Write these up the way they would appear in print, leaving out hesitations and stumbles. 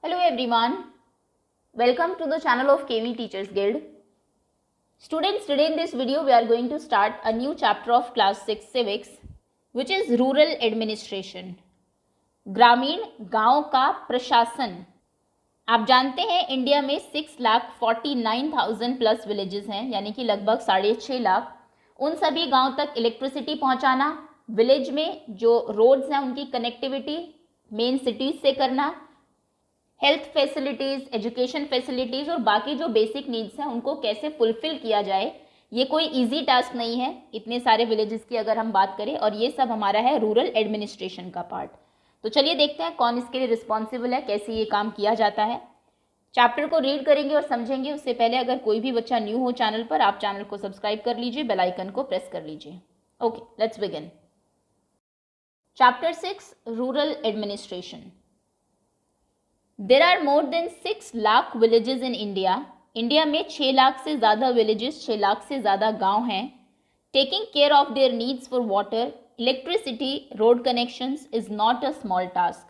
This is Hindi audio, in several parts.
Hello everyone, welcome to the channel of KV Teachers Guild. Students, today in this video we are going to start a new chapter of class 6 civics which is rural administration. ग्रामीण गांव का प्रशासन. आप जानते हैं इंडिया में 6,49,000 प्लस विलेजेस हैं, यानी कि लगभग 6.5 लाख. उन सभी गांव तक इलेक्ट्रिसिटी पहुंचाना, विलेज में जो रोड्स हैं उनकी कनेक्टिविटी मेन सिटीज से करना, हेल्थ फैसिलिटीज़, एजुकेशन फैसिलिटीज़ और बाकी जो बेसिक नीड्स हैं उनको कैसे फुलफ़िल किया जाए, ये कोई इजी टास्क नहीं है इतने सारे विलेजेस की अगर हम बात करें. और ये सब हमारा है रूरल एडमिनिस्ट्रेशन का पार्ट. तो चलिए देखते हैं कौन इसके लिए रिस्पॉन्सिबल है, कैसे ये काम किया जाता है. चैप्टर को रीड करेंगे और समझेंगे. उससे पहले अगर कोई भी बच्चा न्यू हो चैनल पर, आप चैनल को सब्सक्राइब कर लीजिए, बेल आइकन को प्रेस कर लीजिए. Okay, let's begin. Chapter 6 rural administration. There are more than 6 lakh villages in India. India में 6 लाख से ज़्यादा villages, 6 लाख से ज़्यादा गांव हैं. Taking care of their needs for water, electricity, road connections is not a small task.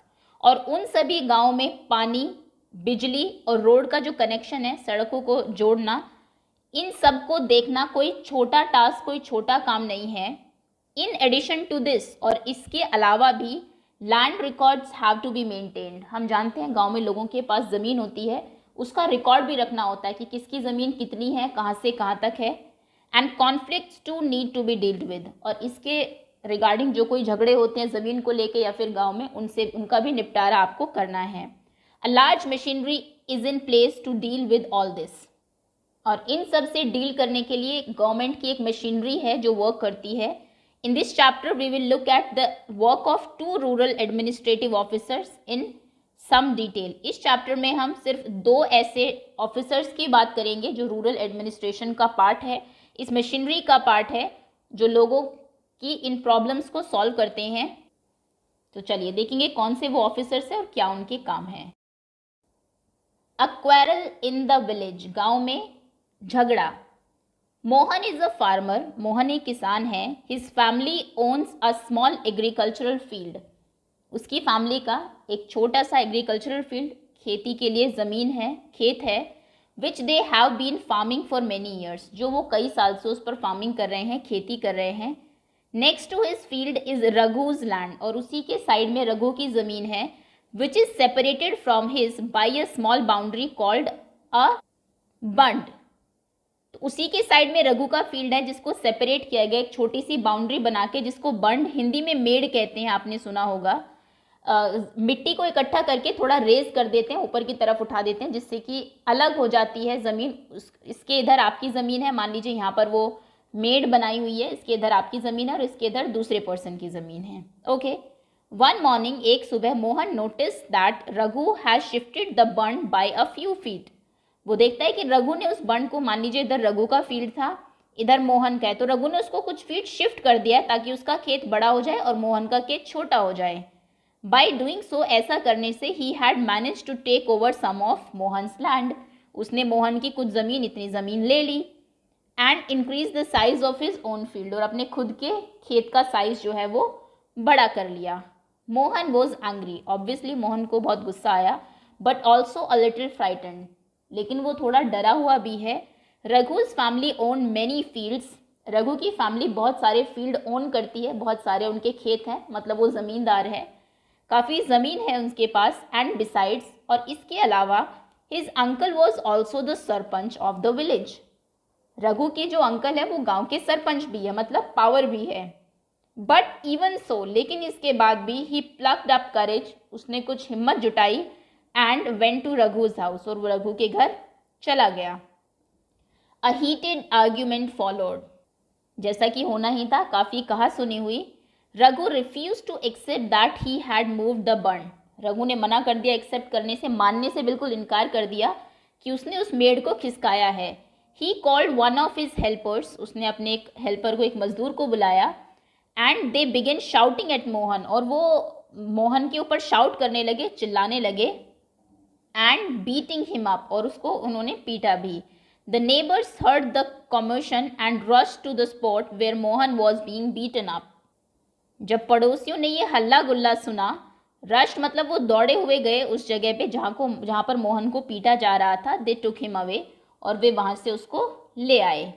और उन सभी गांव में पानी, बिजली और रोड का जो कनेक्शन है, सड़कों को जोड़ना, इन सब को देखना कोई छोटा टास्क, कोई छोटा काम नहीं है. इन एडिशन टू दिस, और इसके अलावा भी land records have to be maintained. हम जानते हैं गांव में लोगों के पास ज़मीन होती है, उसका रिकॉर्ड भी रखना होता है कि किसकी ज़मीन कितनी है, कहाँ से कहाँ तक है. And conflicts too need to be dealt with, और इसके रिगार्डिंग जो कोई झगड़े होते हैं ज़मीन को लेके या फिर गांव में, उनका भी निपटारा आपको करना है. A large machinery is in place to deal with all this, और इन सब से डील करने के लिए गवर्नमेंट की एक मशीनरी है जो वर्क करती है. In this chapter, we will look at the work of 2 rural administrative officers in some detail. इस चैप्टर में हम सिर्फ 2 ऐसे ऑफिसर्स की बात करेंगे जो रूरल एडमिनिस्ट्रेशन का पार्ट है, इस मशीनरी का पार्ट है, जो लोगों की इन प्रॉब्लम्स को सॉल्व करते हैं. तो चलिए देखेंगे कौन से वो ऑफिसर्स हैं और क्या उनके काम है. अ क्वेरल इन द विलेज, गाँव में झगड़ा. Mohan is a farmer, Mohan एक किसान है. His family owns a small agricultural field, उसकी फैमिली का एक छोटा सा एग्रीकल्चरल फील्ड, खेती के लिए ज़मीन है, खेत है. Which they have been farming for many years, जो वो कई साल से उस पर फार्मिंग कर रहे हैं, खेती कर रहे हैं. Next to his field is Raghu's land, और उसी के साइड में रघु की ज़मीन है. Which is separated from his by a small boundary called a bund. तो उसी के साइड में रघु का फील्ड है जिसको सेपरेट किया गया एक छोटी सी बाउंड्री बना के, जिसको बंड, हिंदी में मेड़ कहते हैं, आपने सुना होगा. मिट्टी को इकट्ठा करके थोड़ा रेज कर देते हैं, ऊपर की तरफ उठा देते हैं, जिससे कि अलग हो जाती है ज़मीन. इसके इधर आपकी ज़मीन है, मान लीजिए यहाँ पर वो मेड़ बनाई हुई है, इसके इधर आपकी ज़मीन है और इसके इधर दूसरे पर्सन की ज़मीन है. ओके. वन मॉर्निंग, एक सुबह, Mohan notice that Raghu has shifted the bund by a few feet. वो देखता है कि रघु ने उस बंड को, मान लीजिए इधर रघु का फील्ड था, इधर मोहन का है, तो रघु ने उसको कुछ फीट शिफ्ट कर दिया ताकि उसका खेत बड़ा हो जाए और मोहन का खेत छोटा हो जाए. बाय डूइंग सो, ऐसा करने से ही had managed to take over some of Mohan's land, उसने मोहन की कुछ ज़मीन, इतनी ज़मीन ले ली. And increase the size of his own field, और अपने खुद के खेत का साइज जो है वो बड़ा कर लिया. Mohan was angry, obviously Mohan को बहुत गुस्सा आया, but also a little frightened, लेकिन वो थोड़ा डरा हुआ भी है. Raghu's family own many fields, Raghu की फैमिली बहुत सारे फील्ड ओन करती है, बहुत सारे उनके खेत हैं, मतलब वो ज़मींदार है, काफ़ी ज़मीन है उनके पास. एंड बिसाइड्स, और इसके अलावा, his uncle was also the sarpanch of the village, Raghu के जो अंकल है वो गांव के सरपंच भी है, मतलब पावर भी है. बट इवन सो, लेकिन इसके बाद भी, ही प्लक्ड अप करेज, उसने कुछ हिम्मत जुटाई. एंड वेंट टू रघुज हाउस, और वो रघु के घर चला गया. अ हीटेड आर्ग्यूमेंट फॉलोड, जैसा कि होना ही था, काफ़ी कहा सुनी हुई. Raghu refuse to accept that he had moved the bund, Raghu ने मना कर दिया, एक्सेप्ट करने से, मानने से बिल्कुल इनकार कर दिया कि उसने उस मेड़ को खिसकाया है. He called one of his helpers, उसने अपने एक हेल्पर को, एक मजदूर को बुलाया. And they begin shouting at Mohan, और वो मोहन के ऊपर शाउट करने लगे, चिल्लाने लगे. एंड बीटिंग हिम अप, और उसको उन्होंने पीटा भी. The neighbours heard the commotion and rush to the spot where Mohan was being beaten up, जब पड़ोसियों ने ये हल्ला गुल्ला सुना, रश्ड मतलब वो दौड़े हुए गए उस जगह पे जहाँ पर मोहन को पीटा जा रहा था. दे टुक हिम अवे, और वे वहाँ से उसको ले आए.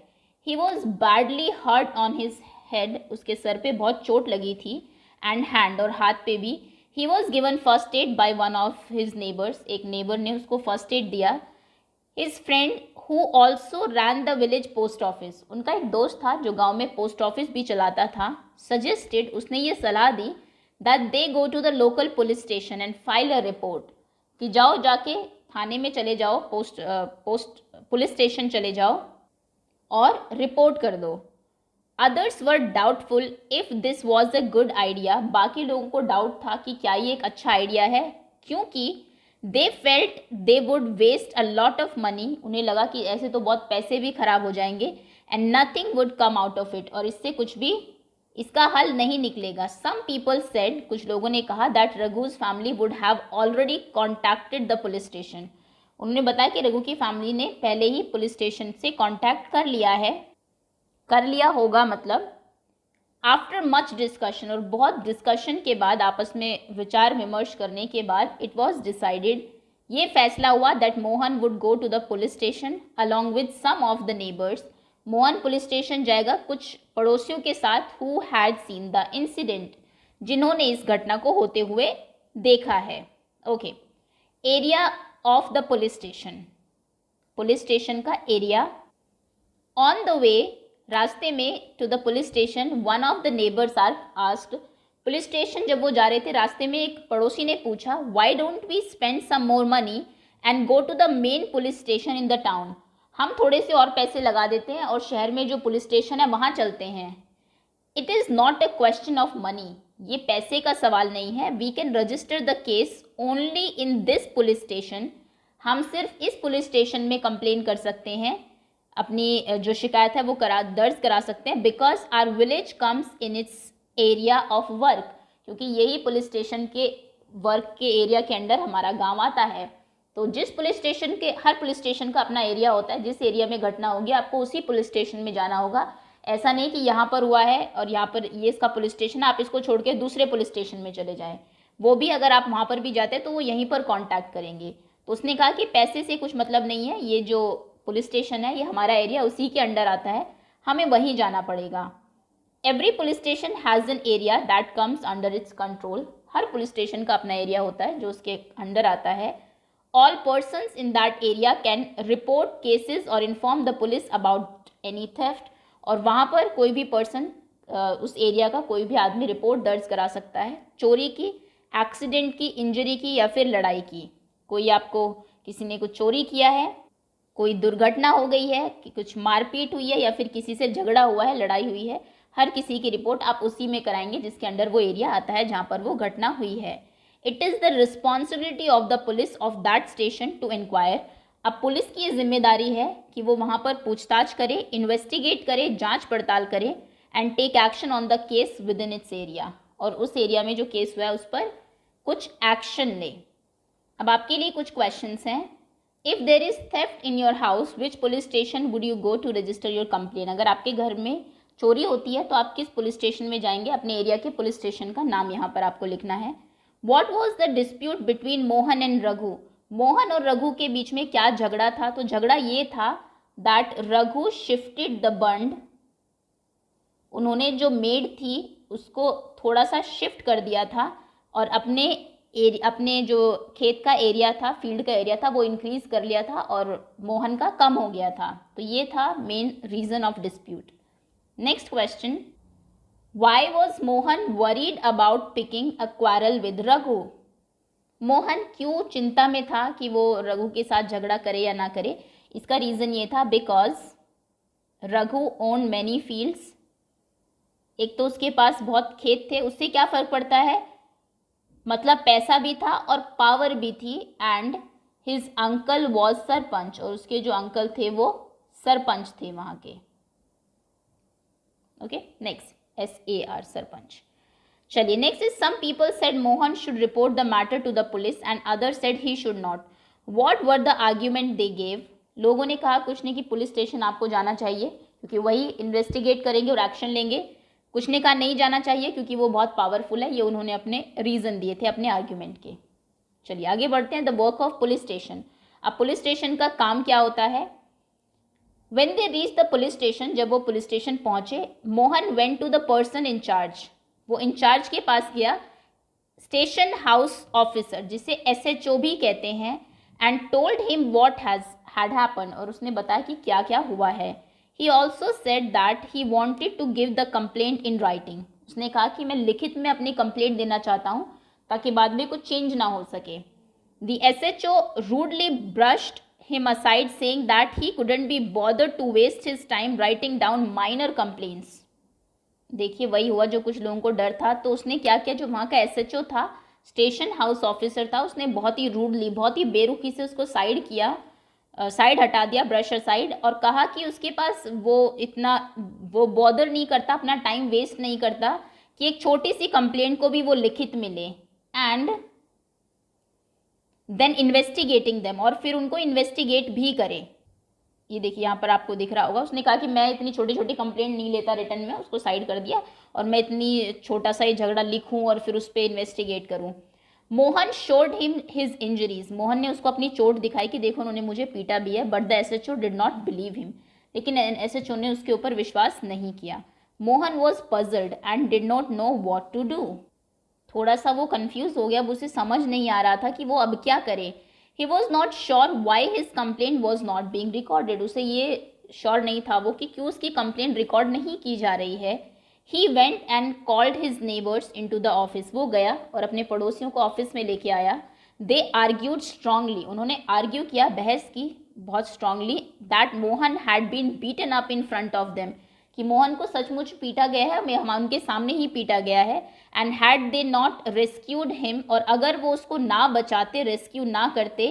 He was badly hurt on his head, उसके सर पे बहुत चोट लगी थी. एंड हैंड, और हाथ पे भी. He was given first aid by one of his neighbours, एक नेबर ने उसको फर्स्ट एड दिया. His friend who also rain the village post office, उनका एक दोस्त था जो गांव में पोस्ट ऑफिस भी चलाता था. सजेस्टेड, उसने ये सलाह दी that they go to the local police station and file a report, कि जाओ जाके थाने में चले जाओ, पोस्ट पुलिस स्टेशन चले जाओ और रिपोर्ट कर दो. Others were doubtful if this was a good idea, बाकी लोगों को डाउट था कि क्या ये एक अच्छा आइडिया है, क्योंकि they felt they would waste a lot of money, उन्हें लगा कि ऐसे तो बहुत पैसे भी खराब हो जाएंगे. And nothing would come out of it, और इससे कुछ भी इसका हल नहीं निकलेगा. सम पीपल सेड, कुछ लोगों ने कहा, that Raghu's family would have already contacted the police station, उन्होंने बताया कि रघु की फैमिली ने पहले ही पुलिस स्टेशन से कॉन्टैक्ट कर लिया होगा मतलब. आफ्टर मच डिस्कशन, और बहुत डिस्कशन के बाद, आपस में विचार विमर्श करने के बाद, इट वॉज डिसाइडेड, ये फैसला हुआ that Mohan would go to the police station along with some of the neighbours. Mohan police station जाएगा कुछ पड़ोसियों के साथ, who had seen the incident, जिन्होंने इस घटना को होते हुए देखा है. Okay, area of the police station, police station का एरिया. ऑन द वे, रास्ते में, to the police station, one of the neighbours are asked, police station जब वो जा रहे थे रास्ते में एक पड़ोसी ने पूछा, why don't we spend some more money and go to the main police station in the town, हम थोड़े से और पैसे लगा देते हैं और शहर में जो पुलिस स्टेशन है वहाँ चलते हैं. It is not a question of money, ये पैसे का सवाल नहीं है. We can register the case only in this police station, हम सिर्फ इस पुलिस स्टेशन में कंप्लेन कर सकते हैं, अपनी जो शिकायत है वो दर्ज करा सकते हैं. Because our village comes in its area of work, क्योंकि यही पुलिस स्टेशन के वर्क के एरिया के अंडर हमारा गांव आता है. तो जिस पुलिस स्टेशन के, हर पुलिस स्टेशन का अपना एरिया होता है, जिस एरिया में घटना होगी आपको उसी पुलिस स्टेशन में जाना होगा. ऐसा नहीं कि यहाँ पर हुआ है और यहाँ पर ये इसका पुलिस स्टेशन, आप इसको छोड़ के दूसरे पुलिस स्टेशन में चले जाएं, वो भी अगर आप वहाँ पर भी जाते हैं तो वो यहीं पर कॉन्टैक्ट करेंगे. तो उसने कहा कि पैसे से कुछ मतलब नहीं है, ये जो पुलिस स्टेशन है ये हमारा एरिया उसी के अंडर आता है, हमें वहीं जाना पड़ेगा. Every police station has an area that comes under its control, her police station का अपना एरिया होता है जो उसके अंडर आता है. All persons in that area can report cases और inform the police about any theft, और वहाँ पर कोई भी पर्सन, उस एरिया का कोई भी आदमी रिपोर्ट दर्ज करा सकता है, चोरी की, एक्सीडेंट की, इंजरी की या फिर लड़ाई की. कोई आपको, किसी ने कुछ चोरी किया है, कोई दुर्घटना हो गई है, कि कुछ मारपीट हुई है या फिर किसी से झगड़ा हुआ है, लड़ाई हुई है, हर किसी की रिपोर्ट आप उसी में कराएंगे जिसके अंडर वो एरिया आता है जहाँ पर वो घटना हुई है. It is the responsibility of the police of that station to inquire, अब पुलिस की ये जिम्मेदारी है कि वो वहाँ पर पूछताछ करे, इन्वेस्टिगेट करे, जांच पड़ताल करे, and take action on the case within its area, और उस एरिया में जो केस हुआ है उस पर कुछ एक्शन ले. अब आपके लिए कुछ क्वेश्चंस हैं. If there is theft in your house, which police station would you go to register your complain, अगर आपके घर में चोरी होती है तो आप किस पुलिस स्टेशन में जाएंगे, अपने एरिया के पुलिस स्टेशन का नाम यहाँ पर आपको लिखना है. What was the dispute between Mohan and Raghu, Mohan और रघु के बीच में क्या झगड़ा था, तो झगड़ा ये था दैट रघु शिफ्टेड द बंड, उन्होंने जो मेड थी उसको थोड़ा सा शिफ्ट कर दिया था और अपने जो खेत का एरिया था, फील्ड का एरिया था, वो इंक्रीज कर लिया था और मोहन का कम हो गया था. तो ये था main reason of dispute. Next question, why was Mohan worried about picking a quarrel with Raghu, Mohan क्यों चिंता में था कि वो रघु के साथ झगड़ा करे या ना करे. इसका रीज़न ये था because Raghu own many fields, एक तो उसके पास बहुत खेत थे, उससे क्या फ़र्क पड़ता है, मतलब पैसा भी था और पावर भी थी. And his uncle was sarpanch, और उसके जो अंकल थे वो सरपंच थे वहाँ के. Okay, next SAR, sarpanch. चलिए next is, some people said Mohan should report the matter to the police and other said he should not. What were the argument they gave, लोगों ने कहा कुछ नहीं कि पुलिस स्टेशन आपको जाना चाहिए क्योंकि वही इन्वेस्टिगेट करेंगे और एक्शन लेंगे. कुछ ने कहा नहीं जाना चाहिए क्योंकि वो बहुत पावरफुल है। ये उन्होंने अपने रीज़न दिए थे अपने आर्ग्यूमेंट के। चलिए आगे बढ़ते हैं। The work of police station. अब पुलिस स्टेशन का काम क्या होता है? When they reached the police station, जब वो पुलिस स्टेशन पहुंचे, Mohan went to the person in charge. वो इंचार्ज के पास गया, स्टेशन हाउस ऑफिसर जिसे SHO भी कहते हैं, and told him what had happened, और उसने बताया कि क्या क्या हुआ है। He also said that he wanted to give the complaint in writing. उसने कहा कि मैं लिखित में अपनी कंप्लेंट देना चाहता हूँ ताकि बाद में कुछ चेंज ना हो सके। The SHO rudely brushed him aside, saying that he couldn't be bothered to waste his time writing down minor complaints. देखिए वही हुआ जो कुछ लोगों को डर था। तो उसने क्या किया, जो वहाँ का SHO था, स्टेशन हाउस ऑफिसर था, उसने बहुत ही रूडली, बहुत ही बेरुखी से उसको साइड किया, साइड हटा दिया, ब्रश साइड, और कहा कि उसके पास वो बॉदर नहीं करता, अपना टाइम वेस्ट नहीं करता कि एक छोटी सी कंप्लेंट को भी वो लिखित में ले, एंड देन इन्वेस्टिगेटिंग देम, और फिर उनको इन्वेस्टिगेट भी करे। ये देखिए यहाँ पर आपको दिख रहा होगा, उसने कहा कि मैं इतनी छोटी छोटी कंप्लेंट नहीं लेता रिटर्न में, उसको साइड कर दिया, और मैं इतनी छोटा सा ही झगड़ा लिखूं और फिर उस पर इन्वेस्टिगेट करूं। Mohan showed him his injuries. Mohan ने उसको अपनी चोट दिखाई कि देखो उन्होंने मुझे पीटा भी है, but the SHO did not believe him. लेकिन SHO ने उसके ऊपर विश्वास नहीं किया। Mohan was puzzled and did not know what to do. थोड़ा सा वो कंफ्यूज हो गया, उसे समझ नहीं आ रहा था कि वो अब क्या करे। He was not sure why his complaint was not being recorded. उसे ये श्योर नहीं था वो कि क्यों उसकी कंप्लेंट रिकॉर्ड नहीं की जा रही है। He went and called his neighbours in to the office. वो गया और अपने पड़ोसियों को ऑफिस में लेके आया। They argued strongly. उन्होंने आर्ग्यू किया, बहस की बहुत strongly, that Mohan had been beaten up in front of them, कि मोहन को सचमुच पीटा गया है, हम उनके सामने ही पीटा गया है। And had they not rescued him, और अगर वो उसको ना बचाते, रेस्क्यू ना करते,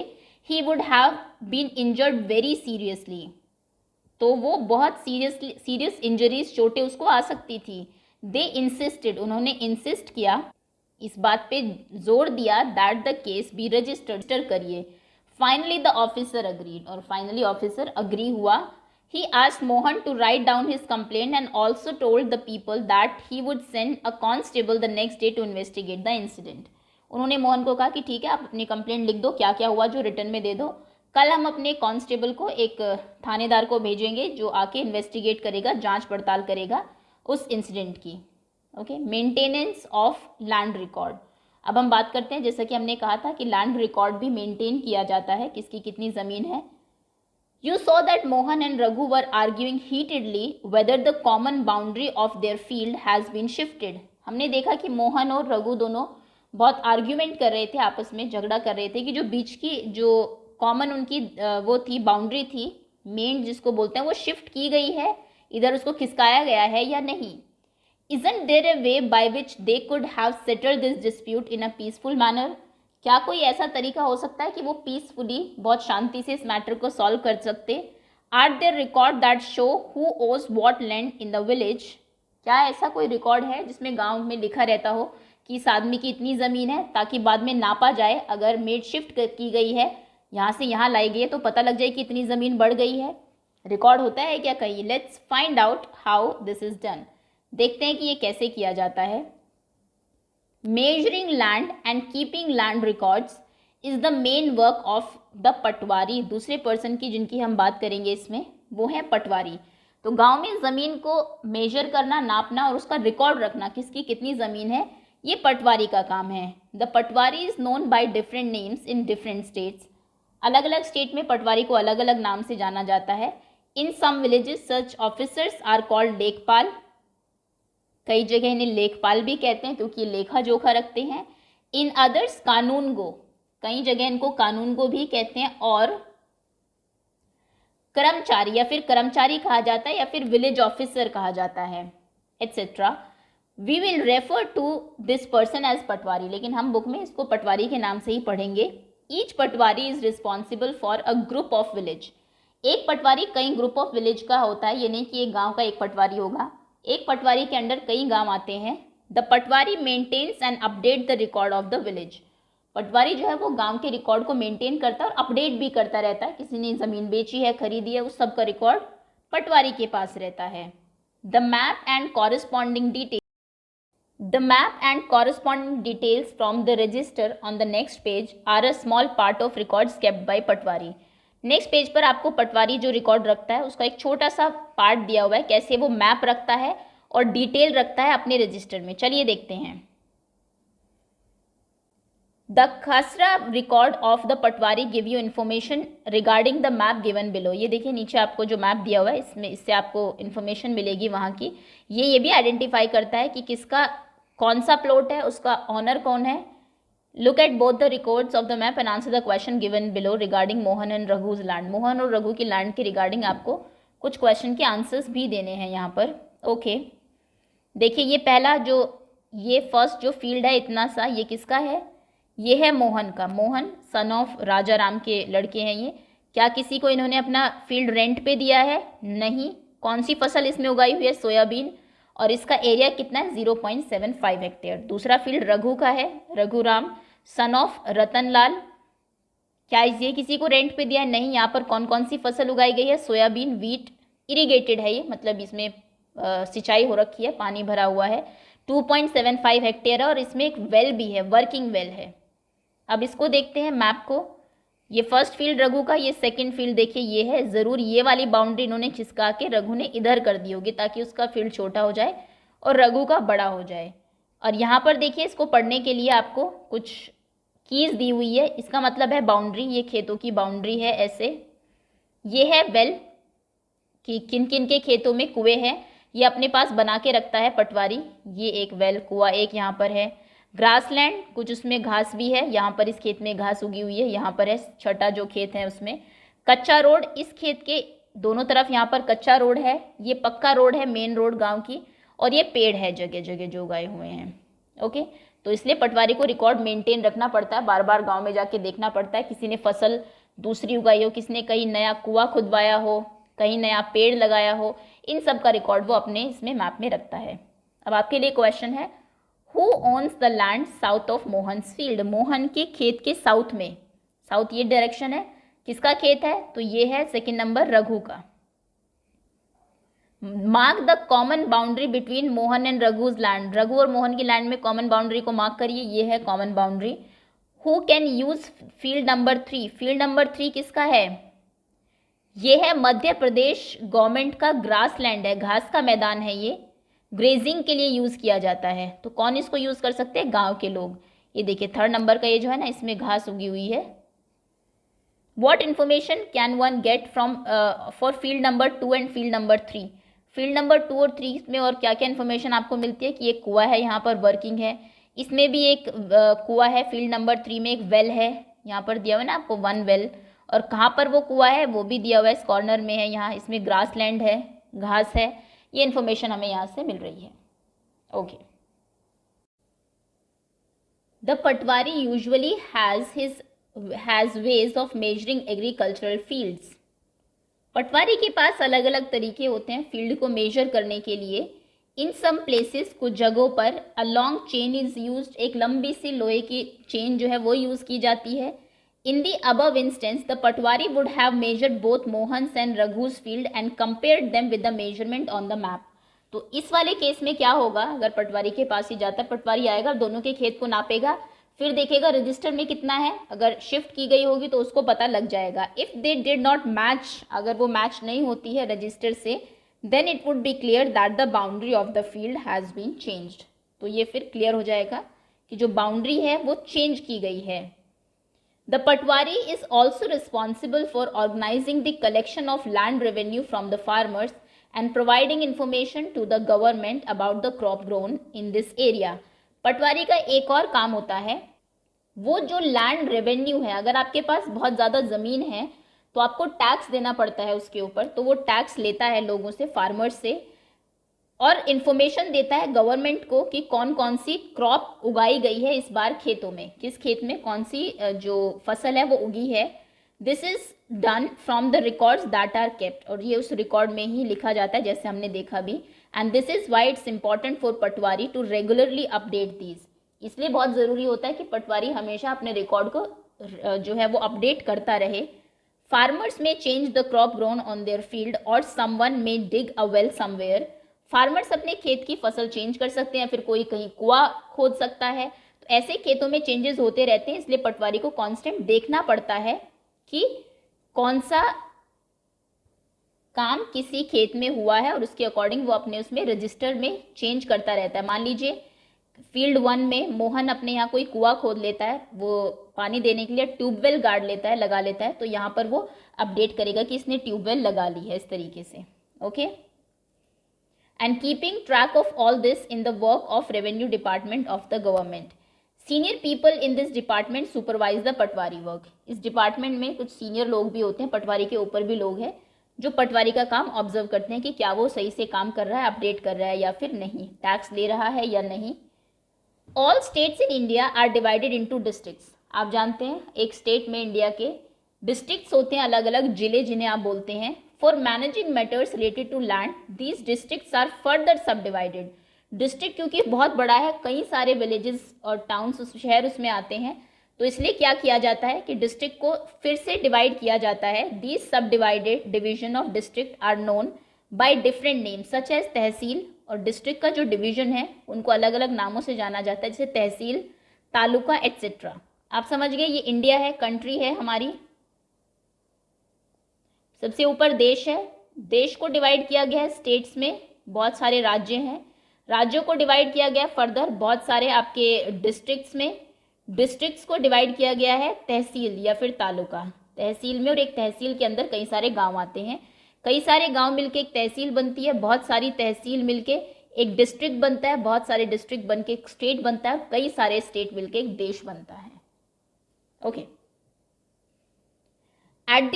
he would have been injured very seriously, तो वो बहुत सीरियस इंजरीज, चोटें उसको आ सकती थी। दे इंसिस्टेड। उन्होंने इंसिस्ट किया, इस बात पे जोर दिया, that the case be registered करिए। फाइनली द ऑफिसर अग्रीड, और फाइनली ऑफिसर अग्री हुआ। He asked Mohan to write down his complaint and also told the people that he would send a constable the next day to investigate the incident. उन्होंने मोहन को कहा कि ठीक है, आप अपनी कंप्लेंट लिख दो, क्या क्या हुआ जो रिटर्न में दे दो, कल हम अपने कांस्टेबल को, एक थानेदार को भेजेंगे जो आके इन्वेस्टिगेट करेगा, जांच पड़ताल करेगा उस इंसिडेंट की। Okay, maintenance of land record. अब हम बात करते हैं, जैसा कि हमने कहा था कि लैंड रिकॉर्ड भी मेंटेन किया जाता है, किसकी कितनी ज़मीन है। You saw that Mohan and Raghu were arguing heatedly whether the common boundary of their field has been shifted. हमने देखा कि मोहन और रघु दोनों बहुत आर्ग्यूमेंट कर रहे थे, आपस में झगड़ा कर रहे थे कि जो बीच की जो कॉमन उनकी वो थी, बाउंड्री थी, मेन जिसको बोलते हैं, वो शिफ्ट की गई है, इधर उसको खिसकाया गया है या नहीं। Isn't there a way by which they could have settled this dispute in a peaceful manner? क्या कोई ऐसा तरीका हो सकता है कि वो पीसफुली, बहुत शांति से इस मैटर को सॉल्व कर सकते। Are there record that show who owns what land in the village? क्या ऐसा कोई रिकॉर्ड है जिसमें गांव में लिखा रहता हो कि इस आदमी की इतनी ज़मीन है, ताकि बाद में नापा जाए, अगर मेड शिफ्ट की गई है, यहाँ से यहाँ लाई गई है, तो पता लग जाए कि इतनी ज़मीन बढ़ गई है। रिकॉर्ड होता है क्या कहीं? Let's find out how this is done. देखते हैं कि ये कैसे किया जाता है। Measuring land and keeping land records is the main work of the पटवारी। दूसरे पर्सन की जिनकी हम बात करेंगे इसमें, वो है पटवारी। तो गांव में ज़मीन को मेजर करना, नापना और उसका रिकॉर्ड रखना, किसकी कितनी ज़मीन है, ये पटवारी का काम है। The Patwari is known by different names in different states. अलग अलग स्टेट में पटवारी को अलग अलग नाम से जाना जाता है। In some villages such officers are called lekhpal. कई जगह इन्हें लेखपाल भी कहते हैं क्योंकि लेखा जोखा रखते हैं। इन अदर्स कानूनगो, कई जगह इनको कानूनगो भी कहते हैं। और कर्मचारी, या फिर कर्मचारी कहा जाता है, या फिर विलेज ऑफिसर कहा जाता है, etcetera. We will refer to this person as patwari, लेकिन हम बुक में इसको पटवारी के नाम से ही पढ़ेंगे। Each Patwari is responsible for a group of village. एक पटवारी कई ग्रुप ऑफ विलेज का होता है, ये नहीं कि एक गाँव का एक पटवारी होगा, एक पटवारी के अंडर कई गांव आते हैं। The patwari maintains and update the record of the village. Patwari जो है वो गांव के रिकॉर्ड को मेंटेन करता है और अपडेट भी करता रहता है। किसी ने ज़मीन बेची है, खरीदी है, उस सब का रिकॉर्ड पटवारी के पास रहता है। The map and corresponding details from the register on the next page are a small part of records kept by Patwari. Next page पर आपको पटवारी जो रिकॉर्ड रखता है उसका एक छोटा सा पार्ट दिया हुआ है, कैसे वो मैप रखता है और डिटेल रखता है अपने रजिस्टर में। चलिए देखते हैं। द खसरा record of the Patwari give you information regarding the map given below. ये देखिए नीचे आपको जो मैप दिया हुआ है इससे आपको इन्फॉर्मेशन मिलेगी वहाँ की। ये भी आइडेंटिफाई करता है कि किसका कौन सा प्लॉट है, उसका ऑनर कौन है। Look at both the records of the map and answer the question given below regarding Mohan and रघुज land. Mohan और रघु की लैंड के रिगार्डिंग आपको कुछ क्वेश्चन के आंसर्स भी देने हैं यहाँ पर। ओके देखिए ये पहला ये फर्स्ट जो फील्ड है इतना सा, ये किसका है? ये है मोहन का। मोहन सन ऑफ राजा राम के लड़के हैं ये। क्या किसी को इन्होंने अपना फील्ड रेंट पे दिया है? नहीं। कौन सी फसल इसमें उगाई हुई है? सोयाबीन। और इसका एरिया कितना है? 0.75 हेक्टेयर। दूसरा फील्ड रघु का है, रघुराम सन ऑफ रतनलाल। क्या ये किसी को रेंट पे दिया है? नहीं। यहाँ पर कौन कौन सी फसल उगाई गई है? Soybean, wheat. इरिगेटेड है ये, मतलब इसमें सिंचाई हो रखी है, पानी भरा हुआ है। 2.75 हेक्टेयर है और इसमें एक वेल भी है, वर्किंग वेल है। अब इसको देखते हैं मैप को। ये फर्स्ट फील्ड रघु का, ये सेकंड फील्ड देखिए ये है। ज़रूर ये वाली बाउंड्री इन्होंने खिसका के रघु ने इधर कर दी होगी ताकि उसका फील्ड छोटा हो जाए और रघु का बड़ा हो जाए। और यहाँ पर देखिए इसको पढ़ने के लिए आपको कुछ कीज दी हुई है। इसका मतलब है बाउंड्री, ये खेतों की बाउंड्री है ऐसे। ये है वेल कि किन किन के खेतों में कुएँ हैं, ये अपने पास बना के रखता है पटवारी। ये एक वेल, कुआं एक यहाँ पर है। ग्रासलैंड, कुछ उसमें घास भी है। यहाँ पर इस खेत में घास उगी हुई है, यहाँ पर है छठा जो खेत है उसमें। कच्चा रोड, इस खेत के दोनों तरफ यहाँ पर कच्चा रोड है। ये पक्का रोड है, मेन रोड गांव की। और ये पेड़ है जगह जगह जो उगाए हुए हैं। ओके, तो इसलिए पटवारी को रिकॉर्ड मेंटेन रखना पड़ता है, बार बार गाँव में जाके देखना पड़ता है किसी ने फसल दूसरी उगाई हो, किसने कहीं नया कुआं खुदवाया हो, कहीं नया पेड़ लगाया हो। इन सब का रिकॉर्ड वो अपने इसमें मैप में रखता है। अब आपके लिए क्वेश्चन है, who owns the land south of Mohan's field? Mohan के खेत के साउथ में, साउथ ये डायरेक्शन है, किसका खेत है? तो ये है सेकंड नंबर रघु का। Mark the common boundary between Mohan and रघुज land. Raghu और मोहन की लैंड में कॉमन बाउंड्री को मार्क करिए, ये है common boundary. Who can use field number 3? Field number 3 किसका है? ये है मध्य प्रदेश गवर्नमेंट का ग्रास लैंड है, घास का मैदान है। ये ग्रेजिंग के लिए यूज़ किया जाता है। तो कौन इसको यूज़ कर सकते हैं? गांव के लोग। ये देखिए थर्ड नंबर का ये जो है ना, इसमें घास उगी हुई है। What information can one get from for field number 2 and field number 3? Field number 2 और 3 में और क्या क्या इन्फॉर्मेशन आपको मिलती है कि एक कुआं है, यहाँ पर वर्किंग है। इसमें भी एक कुआं है। फील्ड नंबर 3 में एक वेल है, यहाँ पर दिया हुआ है ना आपको 1 वेल। और कहाँ पर वो कुआं है वो भी दिया हुआ है, इस कॉर्नर में है। यहाँ इसमें ग्रास लैंड है, घास है। ये इन्फॉर्मेशन हमें यहाँ से मिल रही है। Okay, the patwari usually has ways of measuring agricultural fields. Patwari के पास अलग अलग तरीके होते हैं फील्ड को मेजर करने के लिए। इन सम प्लेसेस, कुछ जगहों पर a long chain is used, एक लंबी सी लोहे की चेन जो है वो यूज़ की जाती है। In the above instance, the Patwari would have measured both Mohan's and Raghu's field and compared them with the measurement on the map. तो इस वाले केस में क्या होगा? अगर पटवारी के पास ही जाता है, पटवारी आएगा, दोनों के खेत को नापेगा, फिर देखेगा रजिस्टर में कितना है। अगर शिफ्ट की गई होगी तो उसको पता लग जाएगा। If they did not match, अगर वो मैच नहीं होती है रजिस्टर से, then it would be clear that the boundary of the field has been changed. तो ये फिर क्लियर हो जाएगा कि जो बाउंड्री है वो चेंज की गई है। The Patwari is also responsible for organizing the collection of land revenue from the farmers and providing information to the government about the crop grown in this area. पटवारी का एक और काम होता है, वो जो लैंड रेवेन्यू है, अगर आपके पास बहुत ज़्यादा ज़मीन है तो आपको टैक्स देना पड़ता है उसके ऊपर, तो वो टैक्स लेता है लोगों से, फार्मर्स से, और इन्फॉर्मेशन देता है गवर्नमेंट को कि कौन कौन सी क्रॉप उगाई गई है इस बार खेतों में, किस खेत में कौन सी जो फसल है वो उगी है। This is done from the records that are kept, और ये उस रिकॉर्ड में ही लिखा जाता है जैसे हमने देखा भी। And this is why it's important for patwari to regularly update these. इसलिए बहुत ज़रूरी होता है कि पटवारी हमेशा अपने रिकॉर्ड को जो है वो अपडेट करता रहे। फार्मर्स में change the crop grown on their field और समवन में डिग अ वेल समवेयर फार्मर्स अपने खेत की फसल चेंज कर सकते हैं, फिर कोई कहीं कुआं खोद सकता है, तो ऐसे खेतों में चेंजेस होते रहते हैं, इसलिए पटवारी को कांस्टेंट देखना पड़ता है कि कौन सा काम किसी खेत में हुआ है और उसके अकॉर्डिंग वो अपने उसमें रजिस्टर में चेंज करता रहता है। मान लीजिए फील्ड 1 में मोहन अपने यहाँ कोई कुआं खोद लेता है, वो पानी देने के लिए ट्यूबवेल गाड़ लेता है, लगा लेता है, तो यहाँ पर वो अपडेट करेगा कि इसने ट्यूबवेल लगा ली है, इस तरीके से। Okay, and keeping track of all this in the work of revenue department of the government. Senior people in this department supervise the Patwari work. इस डिपार्टमेंट में कुछ सीनियर लोग भी होते हैं, पटवारी के ऊपर भी लोग हैं जो पटवारी का काम ऑब्जर्व करते हैं कि क्या वो सही से काम कर रहा है, अपडेट कर रहा है या फिर नहीं, टैक्स ले रहा है या नहीं। All states in India are divided into districts. आप जानते हैं एक स्टेट में इंडिया के डिस्ट्रिक्ट्स होते हैं, अलग अलग जिले जिन्हें आप बोलते हैं। For managing matters related to land these districts are further subdivided. District क्योंकि बहुत बड़ा है, कई सारे विलेजेस और टाउन्स, शहर उसमें आते हैं, तो इसलिए क्या किया जाता है कि डिस्ट्रिक्ट को फिर से डिवाइड किया जाता है। These sub divided division of district are known by different name such as tehsil. और डिस्ट्रिक्ट का जो डिवीजन है उनको अलग अलग नामों से जाना जाता है, जैसे तहसील, तालुका एटसेट्रा। आप समझ गए, ये इंडिया है, कंट्री है हमारी। सबसे ऊपर देश है, देश को डिवाइड किया गया है स्टेट्स में, बहुत सारे राज्य हैं, राज्यों को डिवाइड किया गया फर्दर बहुत सारे आपके डिस्ट्रिक्ट्स में, डिस्ट्रिक्ट्स को डिवाइड किया गया है तहसील या फिर तालुका। तहसील में, और एक तहसील के अंदर कई सारे गांव आते हैं, कई सारे गांव मिलके एक तहसील बनती है, बहुत सारी तहसील मिलके एक डिस्ट्रिक्ट बनता है, बहुत सारे डिस्ट्रिक्ट बनके एक स्टेट बनता है, कई सारे स्टेट मिलके एक देश बनता है। Okay, at the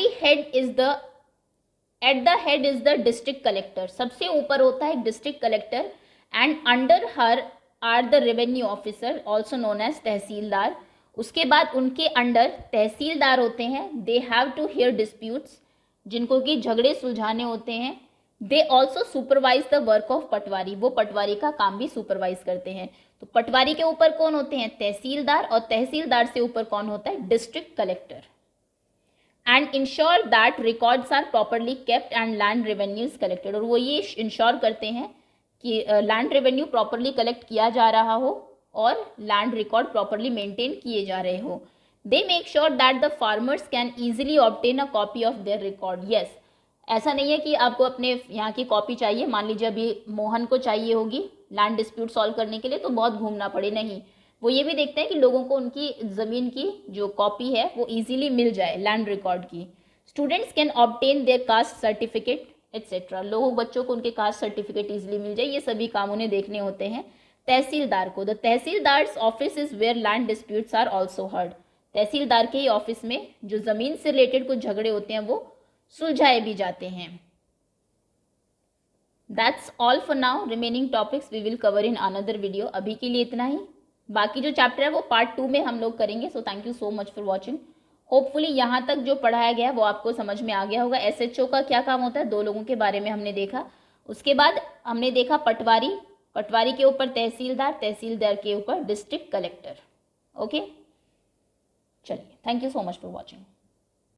head is the district collector. सबसे ऊपर होता है district collector, and under her are the revenue officer also known as tehsildar. उसके बाद उनके अंडर तहसीलदार होते हैं। They have to hear disputes, जिनको कि झगड़े सुलझाने होते हैं। They also supervise the work of patwari, वो पटवारी का काम भी सुपरवाइज करते हैं। तो पटवारी के ऊपर कौन होते हैं? तहसीलदार, और तहसीलदार से ऊपर कौन होता है? District collector. And ensure that records are properly kept and land revenue is collected. और वो ये इंश्योर करते हैं कि लैंड रेवेन्यू प्रॉपरली कलेक्ट किया जा रहा हो और लैंड रिकॉर्ड प्रॉपरली मेंटेन किए जा रहे हो। They make sure that the farmers can easily obtain a copy of their record. Yes, ऐसा नहीं है कि आपको अपने यहाँ की कॉपी चाहिए, मान लीजिए अभी मोहन को चाहिए होगी लैंड डिस्प्यूट सॉल्व करने के लिए, तो बहुत घूमना पड़े, नहीं। वो ये भी देखते हैं कि लोगों को उनकी ज़मीन की जो कॉपी है वो ईजिली मिल जाए, लैंड रिकॉर्ड की। Students can obtain their caste certificate etcetera. लोगों बच्चों को उनके कास्ट सर्टिफिकेट ईजिली मिल जाए, ये सभी काम उन्हें देखने होते हैं तहसीलदार को। The tehsildar's office is where land disputes are also heard. Tehsildar के ही ऑफिस में जो ज़मीन से रिलेटेड कुछ झगड़े होते हैं वो सुलझाए भी जाते हैं। That's all for now. Remaining topics we will cover in another video. अभी के लिए इतना ही, बाकी जो चैप्टर है वो पार्ट 2 में हम लोग करेंगे। So thank you so much for watching. Hopefully यहाँ तक जो पढ़ाया गया है वो आपको समझ में आ गया होगा। एसएचओ का क्या काम होता है, 2 लोगों के बारे में हमने देखा। उसके बाद हमने देखा पटवारी, पटवारी के ऊपर तहसीलदार, तहसीलदार के ऊपर डिस्ट्रिक्ट कलेक्टर। ओके, चलिए, thank you so much for watching.